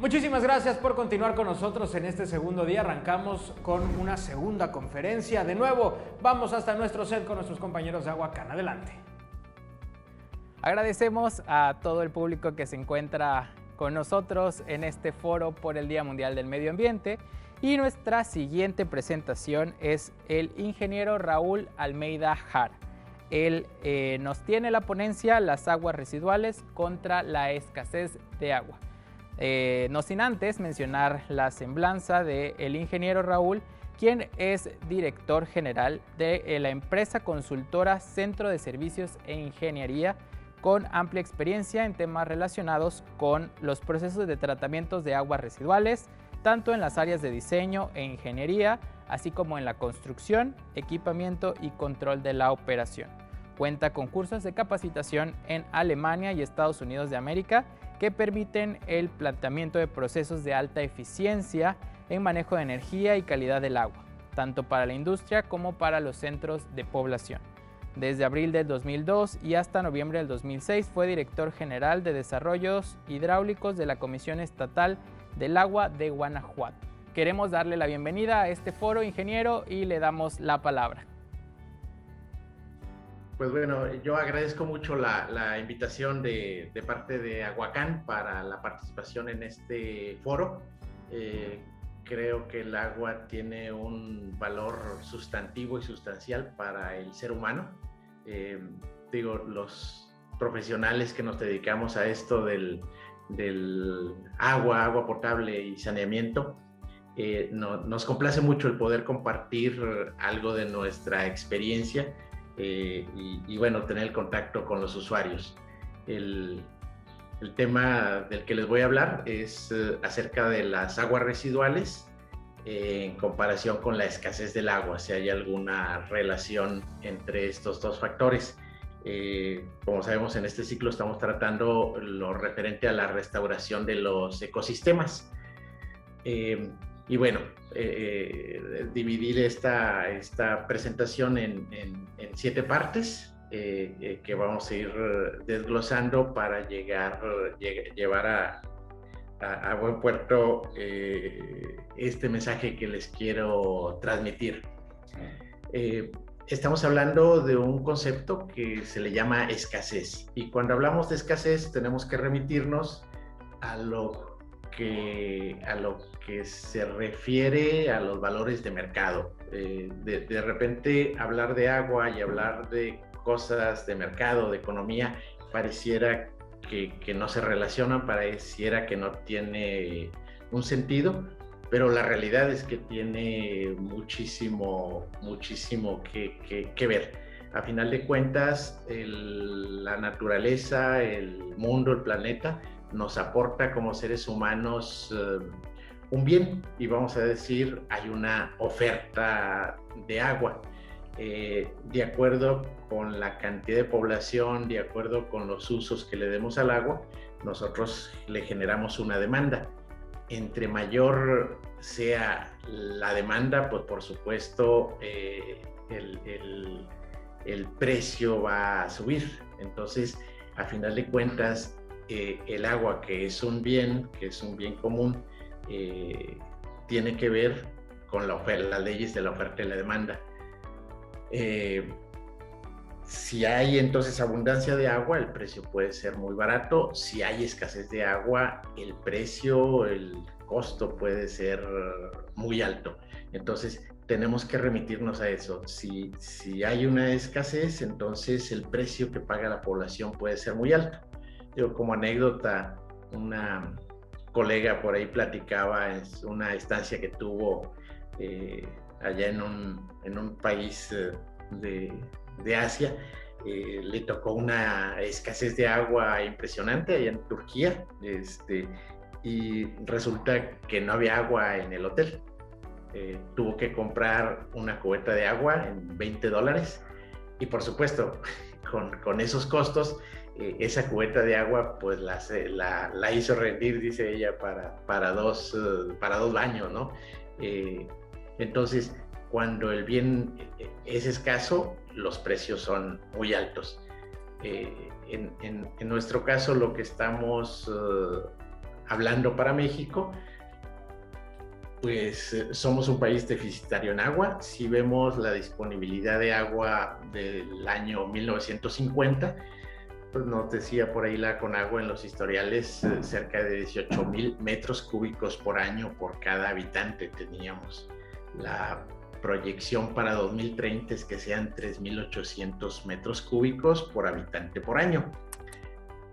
Muchísimas gracias por continuar con nosotros en este segundo día. Arrancamos con una segunda conferencia. De nuevo, vamos hasta nuestro set con nuestros compañeros de Aguacán. Adelante. Agradecemos a todo el público que se encuentra con nosotros en este foro por el Día Mundial del Medio Ambiente. Y nuestra siguiente presentación es el ingeniero Raúl Almeida Jara. Él nos tiene la ponencia Las aguas residuales contra la escasez de agua. No sin antes mencionar la semblanza del ingeniero Raúl, quien es director general de la empresa consultora Centro de Servicios e Ingeniería, con amplia experiencia en temas relacionados con los procesos de tratamientos de aguas residuales, tanto en las áreas de diseño e ingeniería, así como en la construcción, equipamiento y control de la operación. Cuenta con cursos de capacitación en Alemania y Estados Unidos de América que permiten el planteamiento de procesos de alta eficiencia en manejo de energía y calidad del agua, tanto para la industria como para los centros de población. Desde abril del 2002 y hasta noviembre del 2006 fue director general de Desarrollos Hidráulicos de la Comisión Estatal del Agua de Guanajuato. Queremos darle la bienvenida a este foro, ingeniero, y le damos la palabra. Pues bueno, yo agradezco mucho la invitación de parte de Aguacán para la participación en este foro. Creo que el agua tiene un valor sustantivo y sustancial para el ser humano. Los profesionales que nos dedicamos a esto del agua potable y saneamiento, nos complace mucho el poder compartir algo de nuestra experiencia y bueno, tener el contacto con los usuarios. El tema del que les voy a hablar es acerca de las aguas residuales en comparación con la escasez del agua, si hay alguna relación entre estos dos factores. Como sabemos, en este ciclo estamos tratando lo referente a la restauración de los ecosistemas. Y bueno, dividir esta presentación en 7 partes que vamos a ir desglosando para llevar a buen puerto este mensaje que les quiero transmitir. Estamos hablando de un concepto que se le llama escasez, y cuando hablamos de escasez tenemos que remitirnos a lo que se refiere a los valores de mercado. De repente hablar de agua y hablar de cosas de mercado, de economía, pareciera que no se relacionan, pareciera que no tiene un sentido, pero la realidad es que tiene muchísimo que ver. A final de cuentas, la naturaleza, el mundo, el planeta, nos aporta como seres humanos un bien, y vamos a decir, hay una oferta de agua. De acuerdo con la cantidad de población, de acuerdo con los usos que le demos al agua, nosotros le generamos una demanda. Entre mayor sea la demanda, pues por supuesto el precio va a subir. Entonces, a final de cuentas, el agua, que es un bien común, tiene que ver con las leyes de la oferta y la demanda. Si hay entonces abundancia de agua, el precio puede ser muy barato. Si hay escasez de agua, el precio, el costo puede ser muy alto. Entonces tenemos que remitirnos a eso. Si hay una escasez, entonces el precio que paga la población puede ser muy alto. Como anécdota, una colega por ahí platicaba en una estancia que tuvo allá en un país de Asia. Le tocó una escasez de agua impresionante allá en Turquía, y resulta que no había agua en el hotel. Tuvo que comprar una cubeta de agua en $20, y por supuesto, con esos costos, esa cubeta de agua pues la hizo rendir, dice ella, para dos baños, ¿no? Entonces, cuando el bien es escaso, los precios son muy altos. En nuestro caso, lo que estamos hablando para México, pues somos un país deficitario en agua. Si vemos la disponibilidad de agua del año 1950, pues nos decía por ahí la Conagua en los historiales, cerca de 18,000 metros cúbicos por año por cada habitante teníamos. La proyección para 2030 es que sean 3,800 metros cúbicos por habitante por año.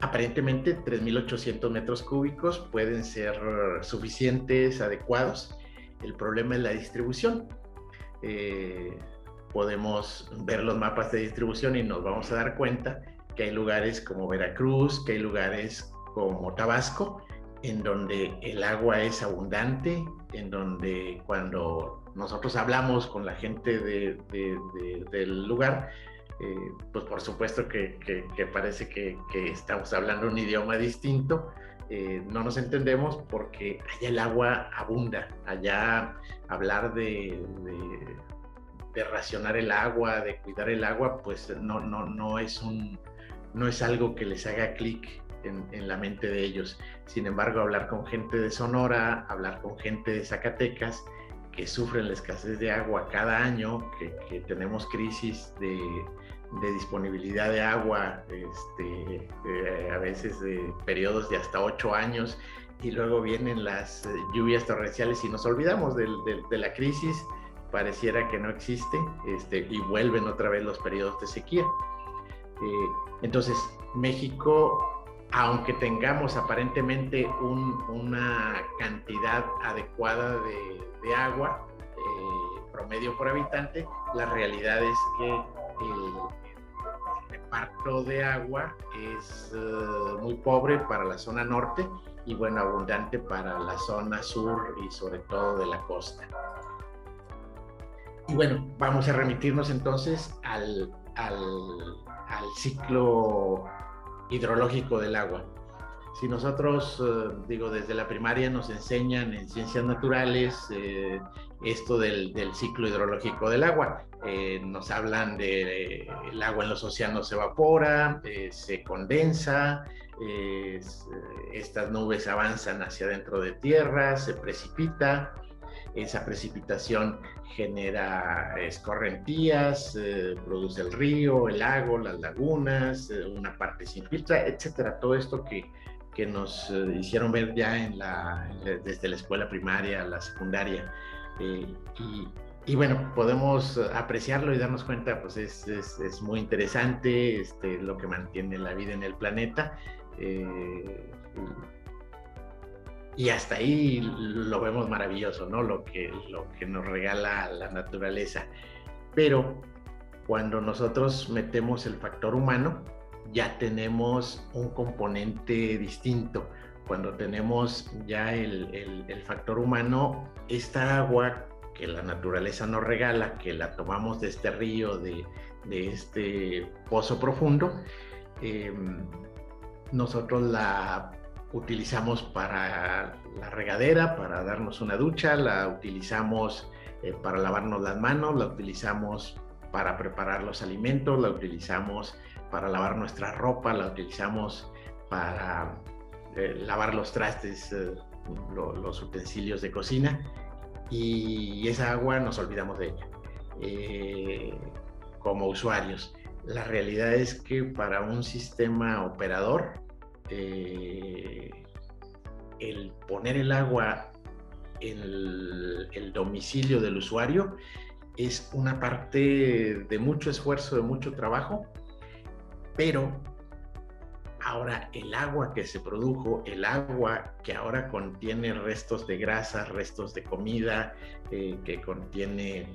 Aparentemente 3,800 metros cúbicos pueden ser suficientes, adecuados. El problema es la distribución. Podemos ver los mapas de distribución y nos vamos a dar cuenta que hay lugares como Veracruz, que hay lugares como Tabasco, en donde el agua es abundante, en donde cuando nosotros hablamos con la gente del lugar, pues por supuesto que parece que estamos hablando un idioma distinto. No nos entendemos porque allá el agua abunda. Allá hablar de racionar el agua, de cuidar el agua, pues no es algo que les haga clic en la mente de ellos. Sin embargo, hablar con gente de Sonora, hablar con gente de Zacatecas, que sufren la escasez de agua cada año, que tenemos crisis de disponibilidad de agua, a veces de periodos de hasta 8 años, y luego vienen las lluvias torrenciales y nos olvidamos de la crisis, pareciera que no existe, y vuelven otra vez los periodos de sequía. Entonces, México, aunque tengamos aparentemente una cantidad adecuada de agua promedio por habitante, la realidad es que el reparto de agua es muy pobre para la zona norte y bueno, abundante para la zona sur y sobre todo de la costa. Y bueno, vamos a remitirnos entonces al ciclo hidrológico del agua. Si nosotros, desde la primaria nos enseñan en ciencias naturales esto del ciclo hidrológico del agua, nos hablan de el agua en los océanos se evapora, se condensa, estas nubes avanzan hacia dentro de tierra, se precipita, esa precipitación genera escorrentías, produce el río, el lago, las lagunas, una parte se infiltra, etcétera. Todo esto que nos hicieron ver ya desde la escuela primaria, la secundaria. Y bueno, podemos apreciarlo y darnos cuenta, pues es muy interesante lo que mantiene la vida en el planeta. Y hasta ahí lo vemos maravilloso, ¿no? Lo que nos regala la naturaleza. Pero cuando nosotros metemos el factor humano, ya tenemos un componente distinto. Cuando tenemos ya el factor humano, esta agua que la naturaleza nos regala, que la tomamos de este río, de este pozo profundo, nosotros la utilizamos para la regadera, para darnos una ducha, la utilizamos para lavarnos las manos, la utilizamos para preparar los alimentos, la utilizamos para lavar nuestra ropa, la utilizamos para lavar los trastes, los utensilios de cocina, y esa agua nos olvidamos de ella como usuarios. La realidad es que para un sistema operador, el poner el agua en el domicilio del usuario es una parte de mucho esfuerzo, de mucho trabajo, pero ahora el agua que se produjo, el agua que ahora contiene restos de grasa, restos de comida, que contiene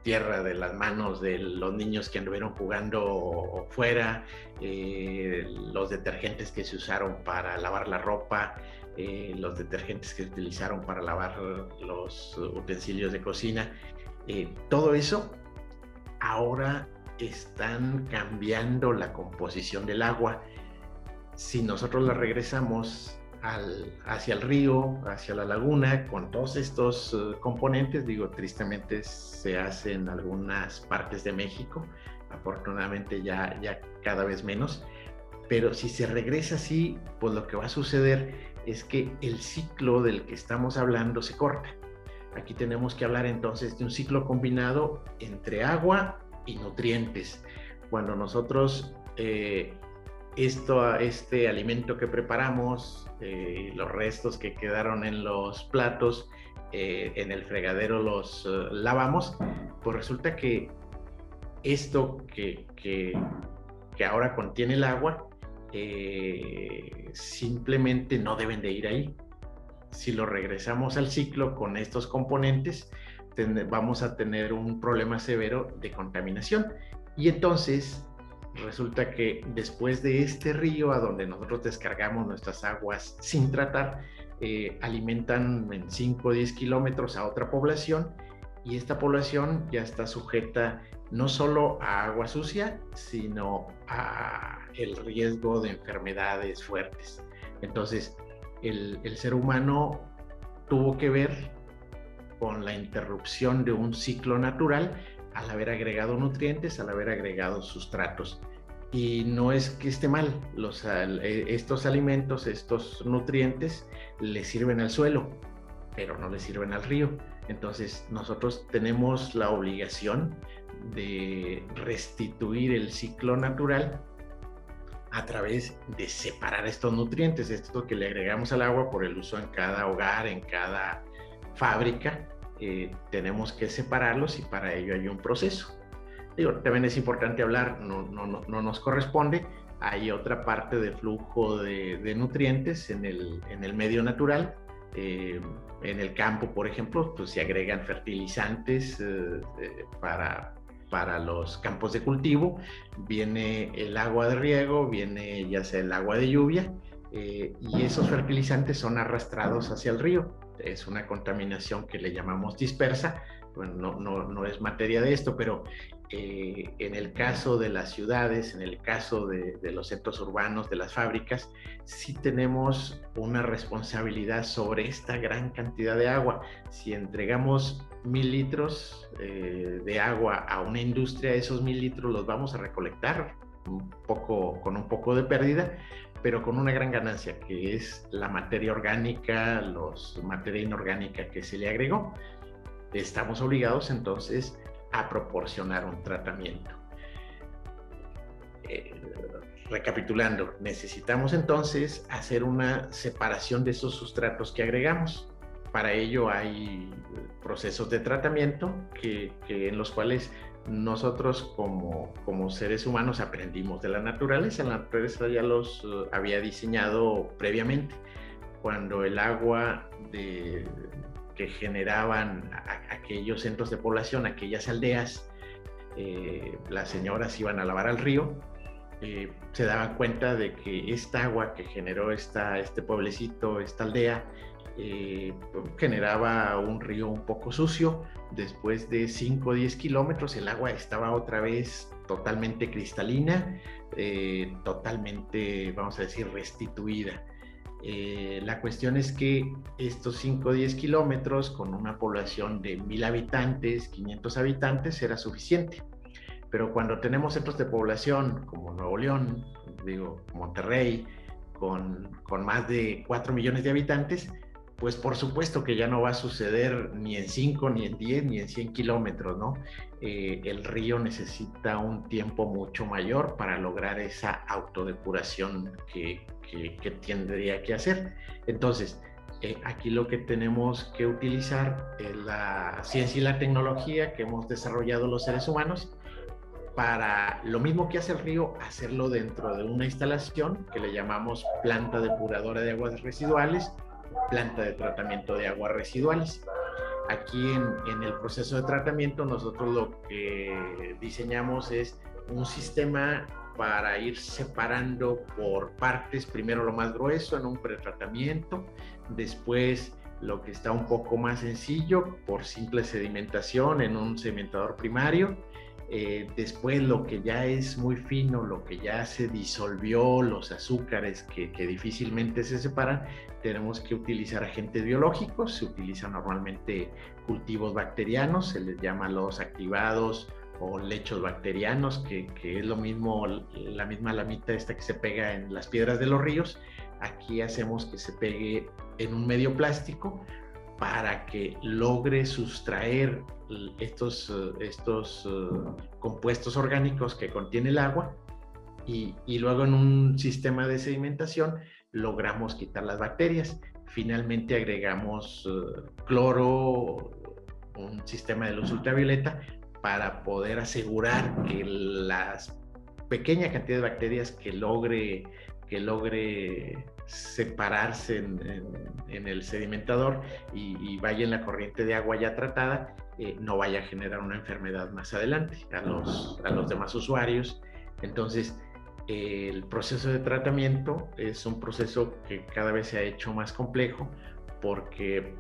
tierra de las manos de los niños que anduvieron jugando fuera, los detergentes que se usaron para lavar la ropa, los detergentes que se utilizaron para lavar los utensilios de cocina, todo eso ahora están cambiando la composición del agua. Si nosotros la regresamos hacia el río, hacia la laguna, con todos estos componentes, tristemente se hace en algunas partes de México, afortunadamente ya cada vez menos, pero si se regresa así, pues lo que va a suceder es que el ciclo del que estamos hablando se corta. Aquí tenemos que hablar entonces de un ciclo combinado entre agua y nutrientes. Cuando nosotros este alimento que preparamos, los restos que quedaron en los platos, en el fregadero los lavamos, pues resulta que esto que ahora contiene el agua, simplemente no deben de ir ahí. Si lo regresamos al ciclo con estos componentes, vamos a tener un problema severo de contaminación. Y entonces resulta que después de este río a donde nosotros descargamos nuestras aguas sin tratar, alimentan en 5 o 10 kilómetros a otra población, y esta población ya está sujeta no solo a agua sucia, sino a el riesgo de enfermedades fuertes. Entonces, el ser humano tuvo que ver con la interrupción de un ciclo natural al haber agregado nutrientes, al haber agregado sustratos. Y no es que esté mal, estos alimentos, estos nutrientes le sirven al suelo, pero no le sirven al río. Entonces nosotros tenemos la obligación de restituir el ciclo natural a través de separar estos nutrientes, esto que le agregamos al agua por el uso en cada hogar, en cada fábrica, tenemos que separarlos, y para ello hay un proceso. También es importante hablar, no nos corresponde, hay otra parte de flujo de nutrientes en el medio natural. En el campo, por ejemplo, pues se agregan fertilizantes para los campos de cultivo, viene el agua de riego, viene ya sea el agua de lluvia, y esos fertilizantes son arrastrados hacia el río. Es una contaminación que le llamamos dispersa. Bueno, no es materia de esto, pero en el caso de las ciudades, en el caso de los centros urbanos, de las fábricas, sí tenemos una responsabilidad sobre esta gran cantidad de agua. Si entregamos 1000 litros de agua a una industria, esos 1000 litros los vamos a recolectar con un poco de pérdida, pero con una gran ganancia, que es la materia orgánica, materia inorgánica que se le agregó. Estamos obligados entonces a proporcionar un tratamiento. Recapitulando, necesitamos entonces hacer una separación de esos sustratos que agregamos. Para ello hay procesos de tratamiento en los cuales nosotros como seres humanos aprendimos de la naturaleza. La naturaleza ya los había diseñado previamente. Cuando el agua que generaban aquellos centros de población, aquellas aldeas, las señoras iban a lavar al río, se daban cuenta de que esta agua que generó este pueblecito, esta aldea, generaba un río un poco sucio. Después de 5 o 10 kilómetros el agua estaba otra vez totalmente cristalina, totalmente, vamos a decir, restituida. La cuestión es que estos 5 o 10 kilómetros con una población de 1000 habitantes, 500 habitantes, era suficiente. Pero cuando tenemos centros de población como Nuevo León, Monterrey, con más de 4 millones de habitantes, pues por supuesto que ya no va a suceder ni en 5, ni en 10, ni en 100 kilómetros, ¿no? El río necesita un tiempo mucho mayor para lograr esa autodepuración que tendría que hacer. Entonces, aquí lo que tenemos que utilizar es la ciencia y la tecnología que hemos desarrollado los seres humanos para lo mismo que hace el río, hacerlo dentro de una instalación que le llamamos planta depuradora de aguas residuales, planta de tratamiento de aguas residuales. Aquí en el proceso de tratamiento nosotros lo que diseñamos es un sistema para ir separando por partes, primero lo más grueso en un pretratamiento, después lo que está un poco más sencillo por simple sedimentación en un sedimentador primario, después lo que ya es muy fino, lo que ya se disolvió, los azúcares que difícilmente se separan, tenemos que utilizar agentes biológicos. Se utilizan normalmente cultivos bacterianos, se les llama los activados o lechos bacterianos, que es lo mismo, la misma lamita esta que se pega en las piedras de los ríos. Aquí hacemos que se pegue en un medio plástico para que logre sustraer estos compuestos orgánicos que contiene el agua, y luego en un sistema de sedimentación logramos quitar las bacterias. Finalmente agregamos cloro, un sistema de luz ultravioleta, para poder asegurar que la pequeña cantidad de bacterias que logre separarse en el sedimentador y vaya en la corriente de agua ya tratada, no vaya a generar una enfermedad más adelante a los demás usuarios. Entonces, el proceso de tratamiento es un proceso que cada vez se ha hecho más complejo, porque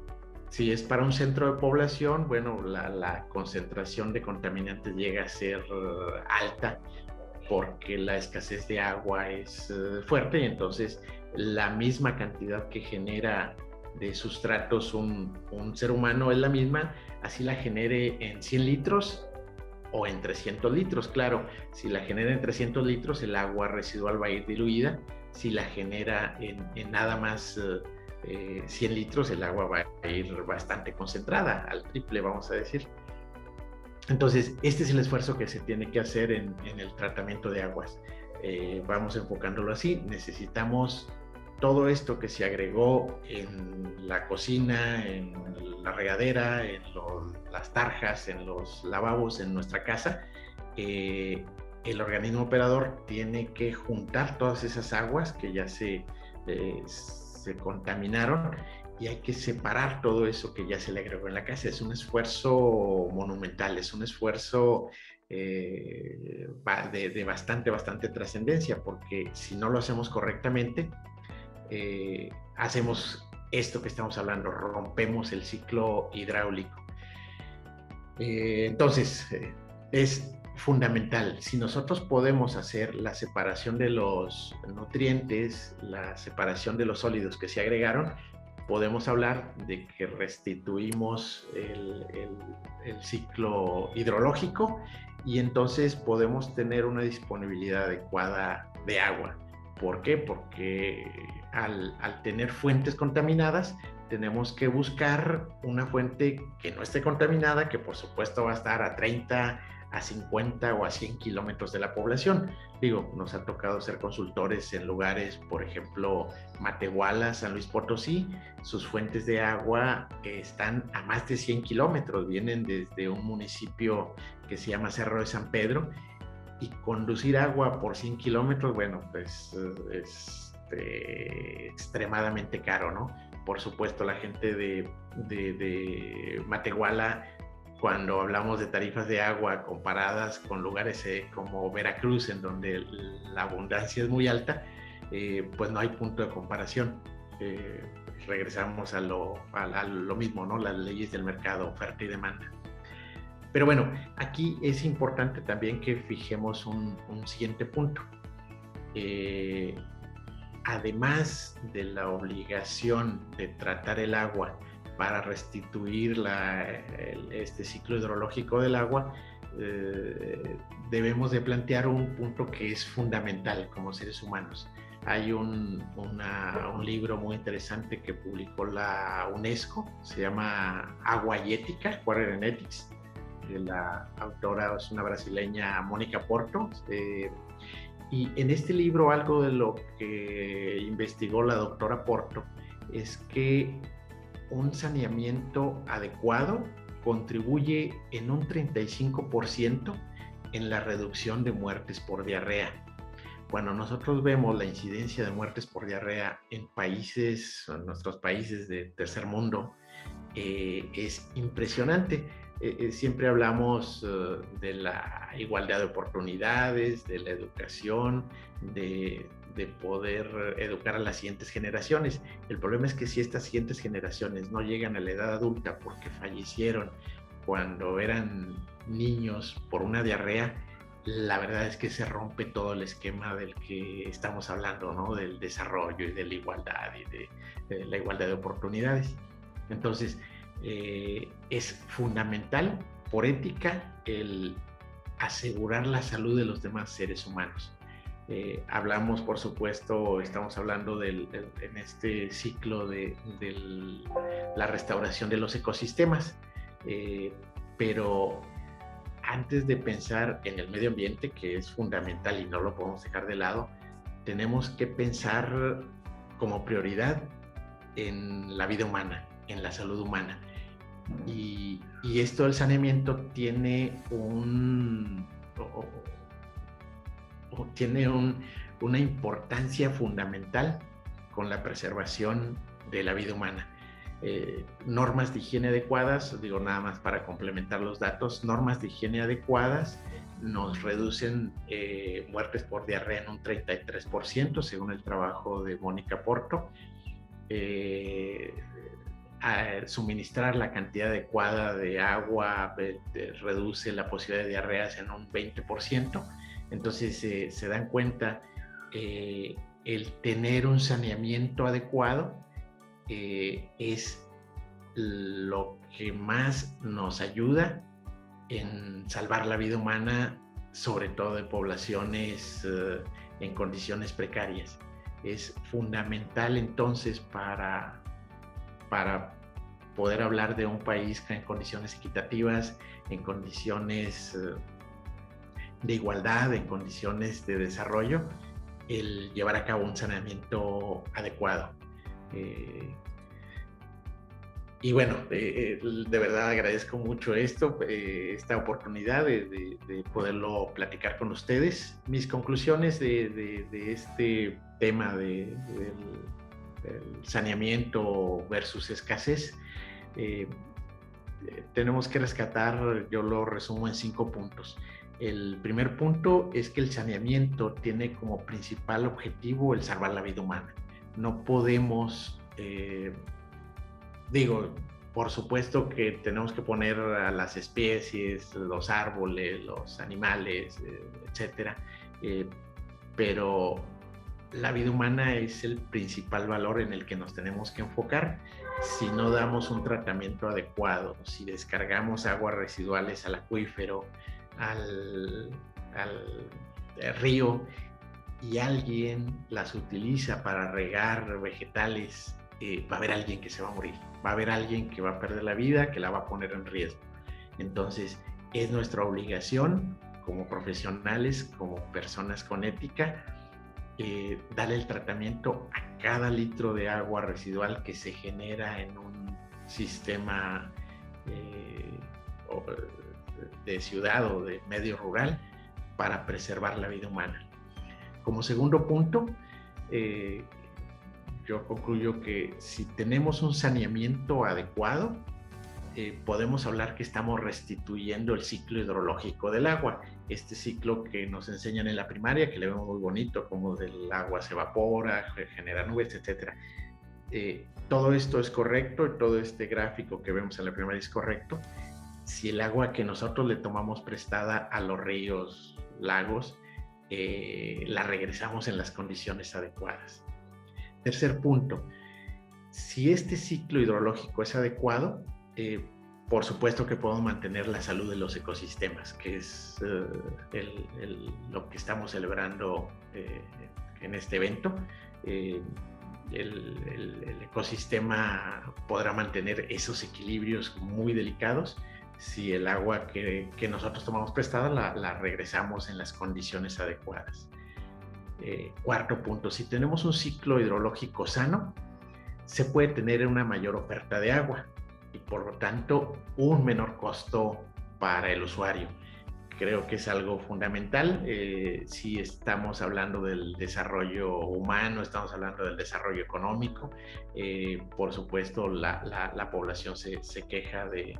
si es para un centro de población, bueno, la concentración de contaminantes llega a ser alta, porque la escasez de agua es fuerte, y entonces la misma cantidad que genera de sustratos un ser humano es la misma, así la genere en 100 litros o en 300 litros. Claro, si la genera en 300 litros, el agua residual va a ir diluida. Si la genera en nada más 100 litros, el agua va a ir bastante concentrada, al triple, vamos a decir. Entonces, este es el esfuerzo que se tiene que hacer en el tratamiento de aguas. Vamos enfocándolo así. Necesitamos todo esto que se agregó en la cocina, en la regadera, en las tarjas, en los lavabos en nuestra casa. El organismo operador tiene que juntar todas esas aguas que ya se contaminaron, y hay que separar todo eso que ya se le agregó en la casa. Es un esfuerzo monumental, es un esfuerzo de bastante trascendencia, porque si no lo hacemos correctamente, hacemos esto que estamos hablando, rompemos el ciclo hidráulico. Entonces, es fundamental. Si nosotros podemos hacer la separación de los nutrientes, la separación de los sólidos que se agregaron, podemos hablar de que restituimos el ciclo hidrológico, y entonces podemos tener una disponibilidad adecuada de agua. ¿Por qué? Porque al tener fuentes contaminadas, tenemos que buscar una fuente que no esté contaminada, que por supuesto va a estar a 30, a 50 o a 100 kilómetros de la población. Digo, nos ha tocado ser consultores en lugares, por ejemplo, Matehuala, San Luis Potosí. Sus fuentes de agua están a más de 100 kilómetros, vienen desde un municipio que se llama Cerro de San Pedro, y conducir agua por 100 kilómetros, bueno, pues es extremadamente caro, ¿no? Por supuesto, la gente de Matehuala, cuando hablamos de tarifas de agua comparadas con lugares como Veracruz, en donde la abundancia es muy alta, pues no hay punto de comparación. Regresamos a lo mismo, ¿no? Las leyes del mercado, oferta y demanda. Pero bueno, aquí es importante también que fijemos un siguiente punto. Además de la obligación de tratar el agua para restituir este ciclo hidrológico del agua, debemos de plantear un punto que es fundamental como seres humanos. Hay un libro muy interesante que publicó la UNESCO, se llama Agua y Ética, Water and Ethics, de la autora es una brasileña, Mónica Porto. Y en este libro, algo de lo que investigó la doctora Porto es que un saneamiento adecuado contribuye en un 35% en la reducción de muertes por diarrea. Cuando nosotros vemos la incidencia de muertes por diarrea en nuestros países de tercer mundo, es impresionante. Siempre hablamos de la igualdad de oportunidades, de la educación, de poder educar a las siguientes generaciones. El problema es que si estas siguientes generaciones no llegan a la edad adulta porque fallecieron cuando eran niños por una diarrea, la verdad es que se rompe todo el esquema del que estamos hablando, ¿no? Del desarrollo y de la igualdad y de la igualdad de oportunidades. Entonces, es fundamental por ética el asegurar la salud de los demás seres humanos. Hablamos, por supuesto, estamos hablando en este ciclo de la restauración de los ecosistemas, pero antes de pensar en el medio ambiente, que es fundamental y no lo podemos dejar de lado, tenemos que pensar como prioridad en la vida humana, en la salud humana. Y esto del saneamiento tiene una importancia fundamental con la preservación de la vida humana. Normas de higiene adecuadas, digo nada más para complementar los datos, normas de higiene adecuadas nos reducen muertes por diarrea en un 33%, según el trabajo de Mónica Porto. Suministrar la cantidad adecuada de agua reduce la posibilidad de diarreas en un 20%. Entonces se dan cuenta, el tener un saneamiento adecuado es lo que más nos ayuda en salvar la vida humana, sobre todo de poblaciones en condiciones precarias. Es fundamental entonces para poder hablar de un país en condiciones equitativas, en condiciones de igualdad, en condiciones de desarrollo, el llevar a cabo un saneamiento adecuado. Y bueno, de verdad agradezco mucho esta oportunidad de poderlo platicar con ustedes. Mis conclusiones de este tema del saneamiento versus escasez, tenemos que rescatar, yo lo resumo en 5 puntos. El primer punto es que el saneamiento tiene como principal objetivo el salvar la vida humana. No podemos, por supuesto que tenemos que poner a las especies, los árboles, los animales, etcétera, pero la vida humana es el principal valor en el que nos tenemos que enfocar. Si no damos un tratamiento adecuado, si descargamos aguas residuales al acuífero, al río, y alguien las utiliza para regar vegetales, va a haber alguien que se va a morir, va a haber alguien que va a perder la vida, que la va a poner en riesgo. Entonces, es nuestra obligación como profesionales, como personas con ética, darle el tratamiento a cada litro de agua residual que se genera en un sistema de ciudad o de medio rural para preservar la vida humana. Como segundo punto, yo concluyo que si tenemos un saneamiento adecuado, podemos hablar que estamos restituyendo el ciclo hidrológico del agua. Este ciclo que nos enseñan en la primaria, que le vemos muy bonito, como del agua se evapora, genera nubes, etc. Todo esto es correcto, y todo este gráfico que vemos en la primaria es correcto, si el agua que nosotros le tomamos prestada a los ríos, lagos, la regresamos en las condiciones adecuadas. Tercer punto, si este ciclo hidrológico es adecuado, por supuesto que podemos mantener la salud de los ecosistemas, que es lo que estamos celebrando en este evento. El ecosistema podrá mantener esos equilibrios muy delicados si el agua que nosotros tomamos prestada la regresamos en las condiciones adecuadas. Cuarto punto, si tenemos un ciclo hidrológico sano, se puede tener una mayor oferta de agua y por lo tanto un menor costo para el usuario. Creo que es algo fundamental. Si estamos hablando del desarrollo humano, estamos hablando del desarrollo económico, por supuesto la población se queja de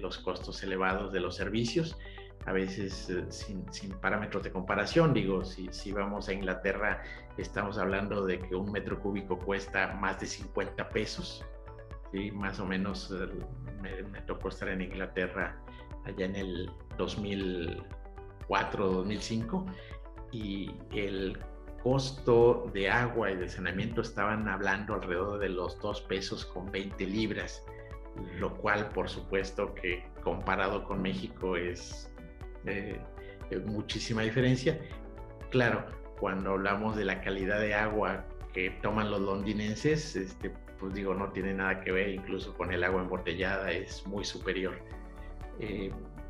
los costos elevados de los servicios, a veces sin parámetros de comparación. Digo, si vamos a Inglaterra, estamos hablando de que un metro cúbico cuesta más de 50 pesos, ¿sí? Más o menos me tocó estar en Inglaterra allá en el 2004-2005, y el costo de agua y de saneamiento estaban hablando alrededor de los 2 pesos con 20 libras, lo cual por supuesto que comparado con México es muchísima diferencia. Claro, cuando hablamos de la calidad de agua que toman los londinenses, pues digo, no tiene nada que ver, incluso con el agua embotellada es muy superior.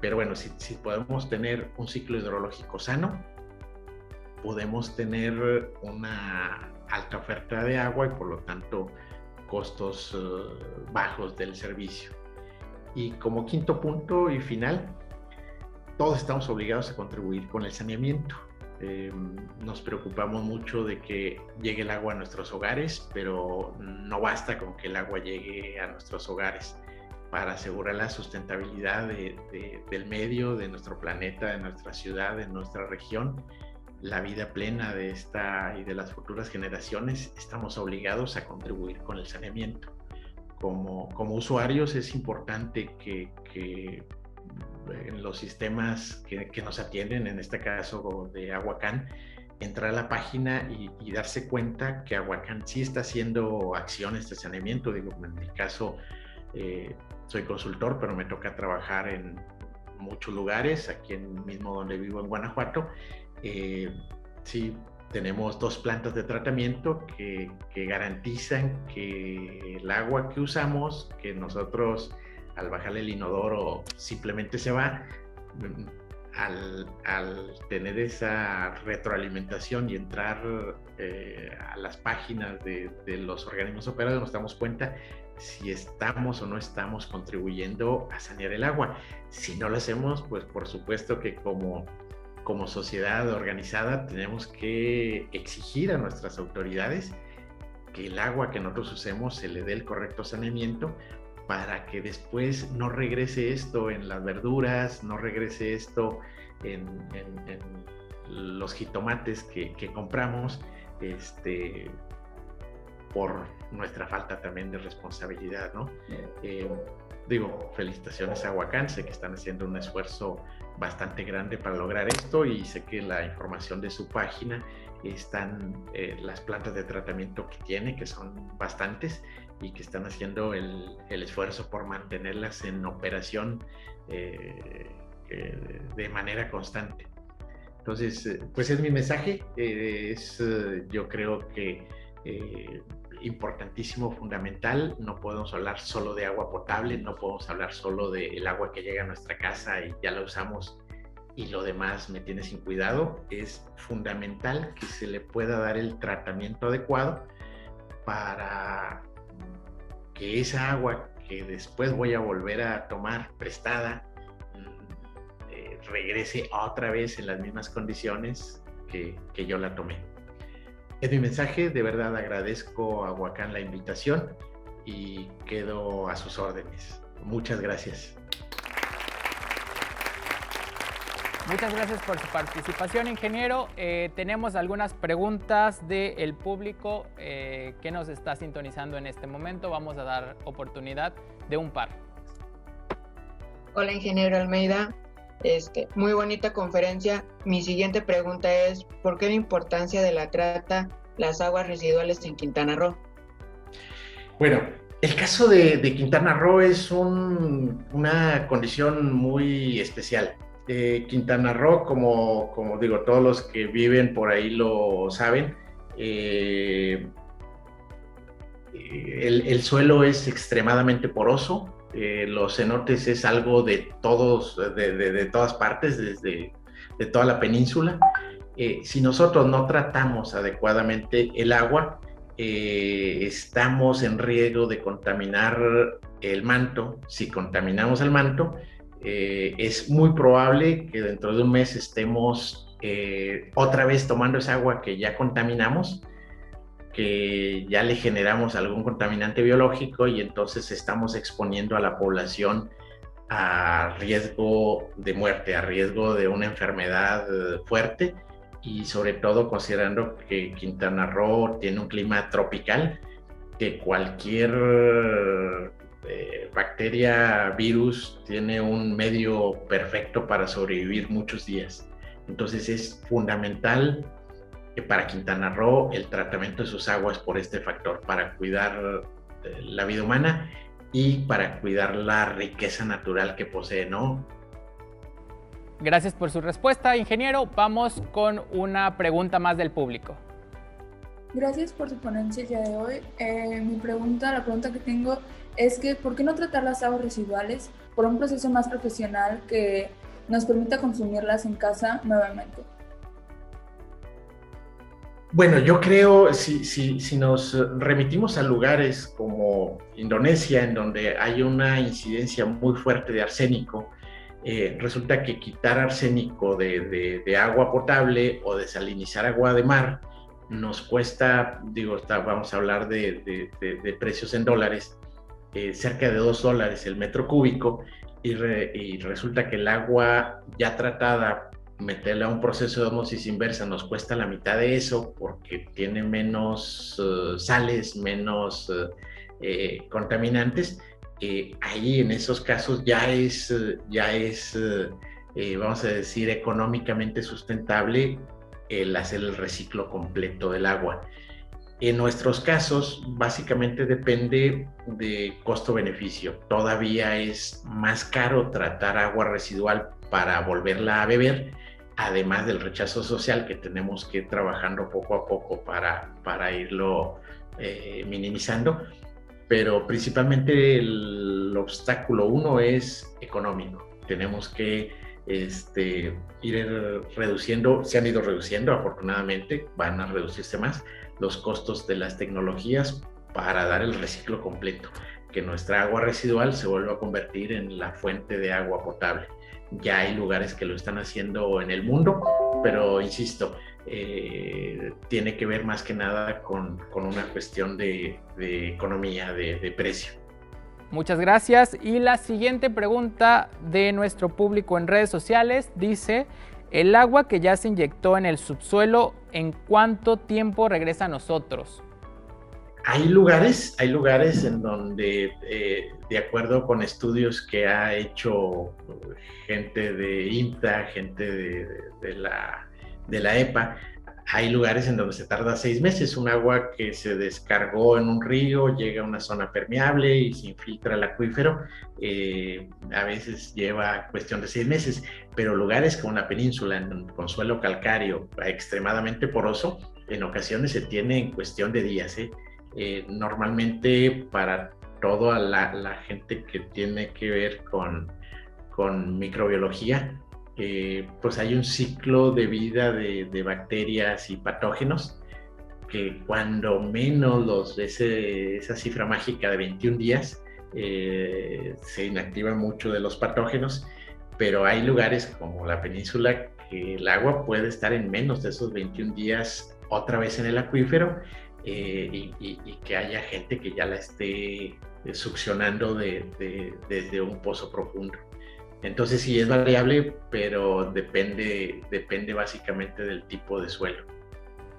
Pero bueno, si podemos tener un ciclo hidrológico sano, podemos tener una alta oferta de agua y por lo tanto costos bajos del servicio. Y como quinto punto y final, todos estamos obligados a contribuir con el saneamiento. Nos preocupamos mucho de que llegue el agua a nuestros hogares, pero no basta con que el agua llegue a nuestros hogares. Para asegurar la sustentabilidad del medio, de nuestro planeta, de nuestra ciudad, de nuestra región, la vida plena de esta y de las futuras generaciones, estamos obligados a contribuir con el saneamiento. Como usuarios es importante que en los sistemas que nos atienden, en este caso de Aguacán, entrar a la página y darse cuenta que Aguacán sí está haciendo acciones de saneamiento. Digo, en mi caso soy consultor, pero me toca trabajar en muchos lugares, aquí mismo donde vivo en Guanajuato. Sí, tenemos 2 plantas de tratamiento que garantizan que el agua que usamos, que nosotros al bajarle el inodoro simplemente se va, al tener esa retroalimentación y entrar a las páginas de los organismos operadores, nos damos cuenta si estamos o no estamos contribuyendo a sanear el agua. Si no lo hacemos, pues por supuesto que como sociedad organizada tenemos que exigir a nuestras autoridades que el agua que nosotros usemos se le dé el correcto saneamiento para que después no regrese esto en las verduras, no regrese esto en los jitomates que compramos, por nuestra falta también de responsabilidad, ¿no? Digo, felicitaciones a Aguacán, sé que están haciendo un esfuerzo bastante grande para lograr esto y sé que la información de su página están las plantas de tratamiento que tiene, que son bastantes, y que están haciendo el esfuerzo por mantenerlas en operación de manera constante. Entonces, pues es mi mensaje, yo creo que importantísimo, fundamental. No podemos hablar solo de agua potable, no podemos hablar solo del agua que llega a nuestra casa y ya la usamos y lo demás me tiene sin cuidado. Es fundamental que se le pueda dar el tratamiento adecuado para que esa agua que después voy a volver a tomar prestada regrese otra vez en las mismas condiciones que yo la tomé. Es mi mensaje, de verdad agradezco a Aguacán la invitación y quedo a sus órdenes. Muchas gracias. Muchas gracias por su participación, ingeniero. Tenemos algunas preguntas del público que nos está sintonizando en este momento. Vamos a dar oportunidad de un par. Hola, ingeniero Almeida. Muy bonita conferencia. Mi siguiente pregunta es, ¿por qué la importancia de la trata las aguas residuales en Quintana Roo? Bueno, el caso de Quintana Roo es una condición muy especial. Quintana Roo, como digo, todos los que viven por ahí lo saben, el suelo es extremadamente poroso. Los cenotes es algo de todas partes, de toda la península. Si nosotros no tratamos adecuadamente el agua, estamos en riesgo de contaminar el manto. Si contaminamos el manto, es muy probable que dentro de un mes estemos otra vez tomando esa agua que ya contaminamos, que ya le generamos algún contaminante biológico y entonces estamos exponiendo a la población a riesgo de muerte, a riesgo de una enfermedad fuerte, y sobre todo considerando que Quintana Roo tiene un clima tropical, que cualquier bacteria, virus, tiene un medio perfecto para sobrevivir muchos días. Entonces es fundamental para Quintana Roo el tratamiento de sus aguas por este factor, para cuidar la vida humana y para cuidar la riqueza natural que posee, ¿no? Gracias por su respuesta, ingeniero. Vamos con una pregunta más del público. Gracias por su ponencia el día de hoy. La pregunta que tengo es que ¿por qué no tratar las aguas residuales por un proceso más profesional que nos permita consumirlas en casa nuevamente? Bueno, yo creo, si nos remitimos a lugares como Indonesia, en donde hay una incidencia muy fuerte de arsénico, resulta que quitar arsénico de agua potable o desalinizar agua de mar nos cuesta, vamos a hablar de precios en dólares, cerca de $2 el metro cúbico, y resulta que el agua ya tratada, meterla a un proceso de ósmosis inversa nos cuesta la mitad de eso porque tiene menos sales, menos contaminantes. Ahí en esos casos ya es vamos a decir, económicamente sustentable el hacer el reciclo completo del agua. En nuestros casos, básicamente depende de costo-beneficio. Todavía es más caro tratar agua residual para volverla a beber, además del rechazo social que tenemos que ir trabajando poco a poco para irlo minimizando. Pero principalmente el obstáculo uno es económico. Tenemos que ir reduciendo, se han ido reduciendo afortunadamente, van a reducirse más los costos de las tecnologías para dar el reciclo completo, que nuestra agua residual se vuelva a convertir en la fuente de agua potable. Ya hay lugares que lo están haciendo en el mundo, pero insisto, tiene que ver más que nada con una cuestión de economía, de precio. Muchas gracias. Y la siguiente pregunta de nuestro público en redes sociales dice: ¿el agua que ya se inyectó en el subsuelo, en cuánto tiempo regresa a nosotros? Hay lugares en donde, de acuerdo con estudios que ha hecho gente de INTA, gente de la EPA, hay lugares en donde se tarda 6 meses. Un agua que se descargó en un río, llega a una zona permeable y se infiltra el acuífero, a veces lleva cuestión de 6 meses, pero lugares como la península, con suelo calcáreo extremadamente poroso, en ocasiones se tiene en cuestión de días. Normalmente para toda la gente que tiene que ver con microbiología, pues hay un ciclo de vida de bacterias y patógenos que cuando menos esa cifra mágica de 21 días se inactivan mucho de los patógenos, pero hay lugares como la península que el agua puede estar en menos de esos 21 días otra vez en el acuífero, y que haya gente que ya la esté succionando desde un pozo profundo. Entonces sí es variable, pero depende básicamente del tipo de suelo.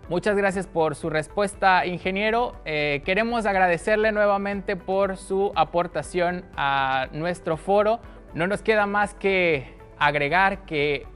Muchas gracias por su respuesta, ingeniero. Queremos agradecerle nuevamente por su aportación a nuestro foro. No nos queda más que agregar que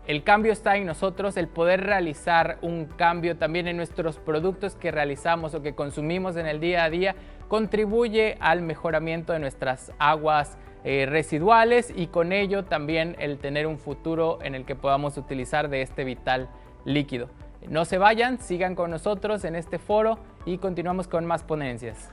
el cambio está en nosotros, el poder realizar un cambio también en nuestros productos que realizamos o que consumimos en el día a día contribuye al mejoramiento de nuestras aguas residuales y con ello también el tener un futuro en el que podamos utilizar de este vital líquido. No se vayan, sigan con nosotros en este foro y continuamos con más ponencias.